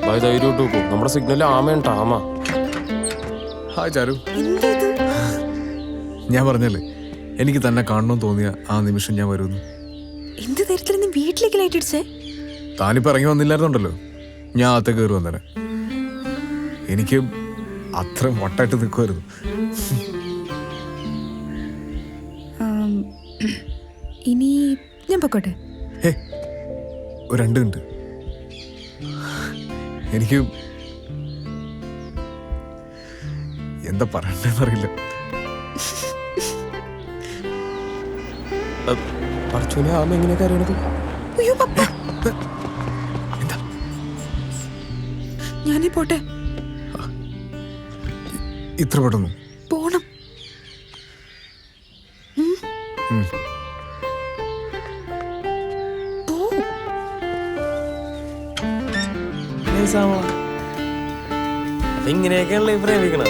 ഭായ് ധൈര്യമായിട്ട് നോക്കൂ. നമ്മുടെ സിഗ്നൽ ആമയുണ്ടാ ആമ. ഹായ് ചാരു. ഞാൻ പറഞ്ഞല്ലേ എനിക്ക് തന്നെ കാണണമെന്ന് തോന്നിയ ആ നിമിഷം ഞാൻ വരുന്നു. എന്ത് തരത്തിൽ നീ വീട്ടിലേക്ക് ലൈറ്റ് അടിച്ചേ? താനിപ്പോ ഇറങ്ങി വന്നില്ലായിരുന്നുണ്ടല്ലോ, ഞാൻ അകത്തേക്ക് കയറി വന്നേനെ. എനിക്ക് അത്ര മൊട്ടായിട്ട് നിൽക്കുമായിരുന്നു. ഇനി ഞാൻ പൊക്കോട്ടെ? ഏ ഒരു 2 മിനിറ്റ്. എനിക്ക് എന്താ പറയണ്ടെന്നറിയില്ല. പറച്ചോനെ ആമ എങ്ങനെയൊക്കെ അറിയണത്? അയ്യോ പപ്പ, എന്താ ഞാനേ പോട്ടെ. ഇത്ര പെട്ടെന്നു പോണം. ഇങ്ങനെയൊക്കെയാണല്ലോ പ്രേമിക്കണം.